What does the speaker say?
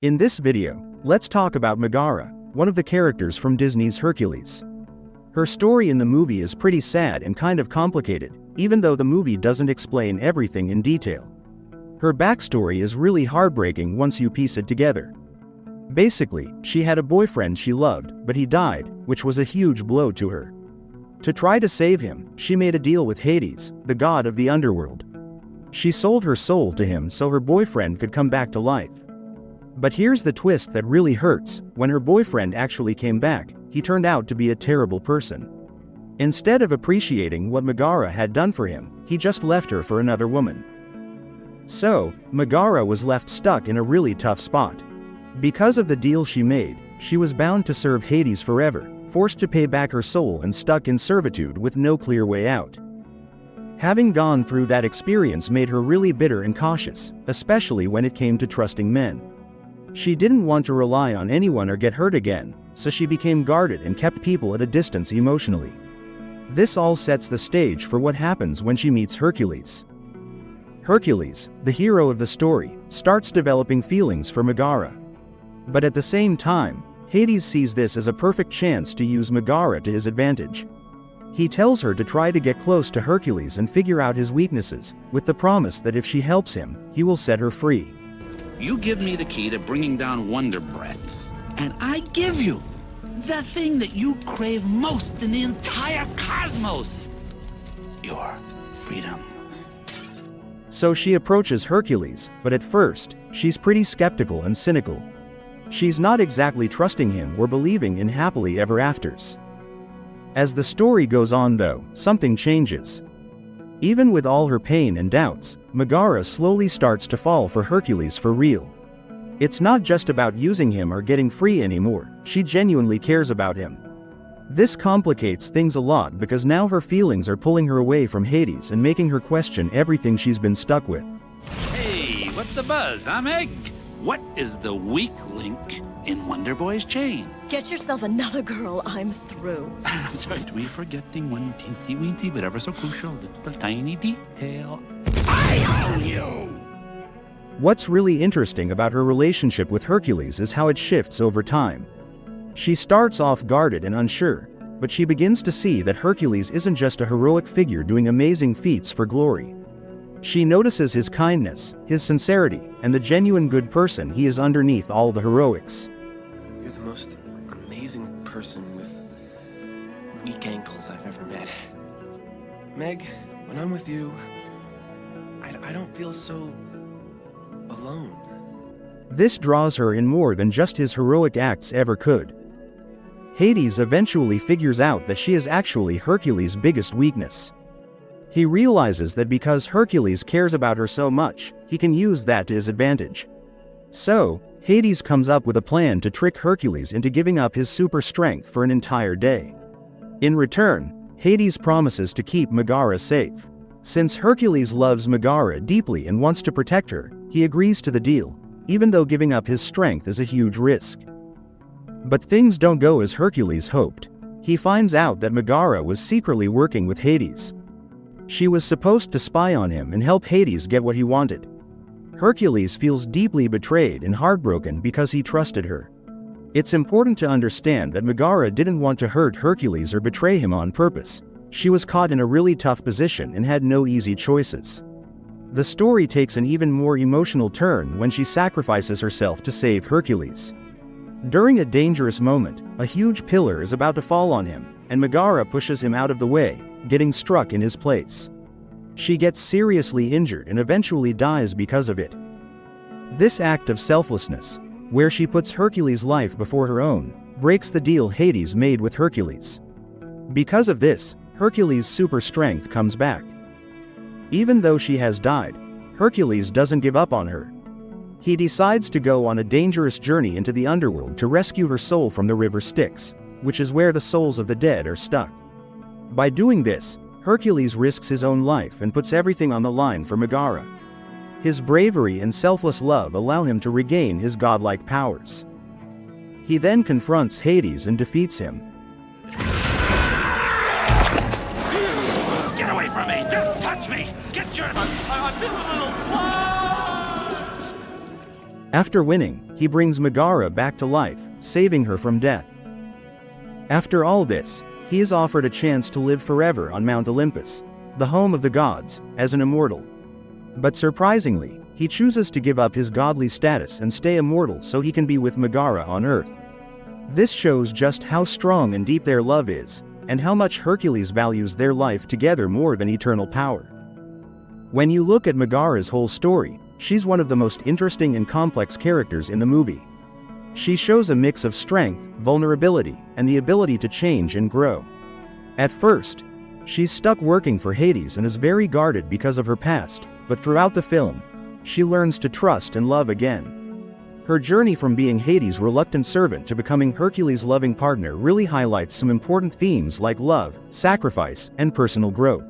In this video, let's talk about Megara, one of the characters from Disney's Hercules. Her story in the movie is pretty sad and kind of complicated, even though the movie doesn't explain everything in detail. Her backstory is really heartbreaking once you piece it together. Basically, she had a boyfriend she loved, but he died, which was a huge blow to her. To try to save him, she made a deal with Hades, the god of the underworld. She sold her soul to him so her boyfriend could come back to life. But here's the twist that really hurts: when her boyfriend actually came back, he turned out to be a terrible person. Instead of appreciating what Megara had done for him, he just left her for another woman. So, Megara was left stuck in a really tough spot. Because of the deal she made, she was bound to serve Hades forever, forced to pay back her soul and stuck in servitude with no clear way out. Having gone through that experience made her really bitter and cautious, especially when it came to trusting men. She didn't want to rely on anyone or get hurt again, so she became guarded and kept people at a distance emotionally. This all sets the stage for what happens when she meets Hercules. Hercules, the hero of the story, starts developing feelings for Megara. But at the same time, Hades sees this as a perfect chance to use Megara to his advantage. He tells her to try to get close to Hercules and figure out his weaknesses, with the promise that if she helps him, he will set her free. You give me the key to bringing down Wonder Breath, and I give you the thing that you crave most in the entire cosmos: your freedom. So she approaches Hercules, but at first, she's pretty skeptical and cynical. She's not exactly trusting him or believing in happily ever afters. As the story goes on though, something changes. Even with all her pain and doubts, Megara slowly starts to fall for Hercules for real. It's not just about using him or getting free anymore, she genuinely cares about him. This complicates things a lot because now her feelings are pulling her away from Hades and making her question everything she's been stuck with. Hey, what's the buzz, huh, Meg? What is the weak link in Wonder Boy's chain? Get yourself another girl, I'm through. I'm sorry, we're forgetting one teensy-weensy but ever so crucial little tiny detail. I own you! What's really interesting about her relationship with Hercules is how it shifts over time. She starts off guarded and unsure, but she begins to see that Hercules isn't just a heroic figure doing amazing feats for glory. She notices his kindness, his sincerity, and the genuine good person he is underneath all the heroics. You're the most amazing person with weak ankles I've ever met. Meg, when I'm with you, I don't feel so alone. This draws her in more than just his heroic acts ever could. Hades eventually figures out that she is actually Hercules' biggest weakness. He realizes that because Hercules cares about her so much, he can use that to his advantage. So, Hades comes up with a plan to trick Hercules into giving up his super strength for an entire day. In return, Hades promises to keep Megara safe. Since Hercules loves Megara deeply and wants to protect her, he agrees to the deal, even though giving up his strength is a huge risk. But things don't go as Hercules hoped. He finds out that Megara was secretly working with Hades. She was supposed to spy on him and help Hades get what he wanted. Hercules feels deeply betrayed and heartbroken because he trusted her. It's important to understand that Megara didn't want to hurt Hercules or betray him on purpose. She was caught in a really tough position and had no easy choices. The story takes an even more emotional turn when she sacrifices herself to save Hercules. During a dangerous moment, a huge pillar is about to fall on him, and Megara pushes him out of the way, getting struck in his place. She gets seriously injured and eventually dies because of it. This act of selflessness, where she puts Hercules' life before her own, breaks the deal Hades made with Hercules. Because of this, Hercules' super strength comes back. Even though she has died, Hercules doesn't give up on her. He decides to go on a dangerous journey into the underworld to rescue her soul from the river Styx, which is where the souls of the dead are stuck. By doing this, Hercules risks his own life and puts everything on the line for Megara. His bravery and selfless love allow him to regain his godlike powers. He then confronts Hades and defeats him. Get away from me! Don't touch me! Get your... After winning, he brings Megara back to life, saving her from death. After all this, he is offered a chance to live forever on Mount Olympus, the home of the gods, as an immortal. But surprisingly, he chooses to give up his godly status and stay immortal so he can be with Megara on Earth. This shows just how strong and deep their love is, and how much Hercules values their life together more than eternal power. When you look at Megara's whole story, she's one of the most interesting and complex characters in the movie. She shows a mix of strength, vulnerability, and the ability to change and grow. At first, she's stuck working for Hades and is very guarded because of her past, but throughout the film, she learns to trust and love again. Her journey from being Hades' reluctant servant to becoming Hercules' loving partner really highlights some important themes like love, sacrifice, and personal growth.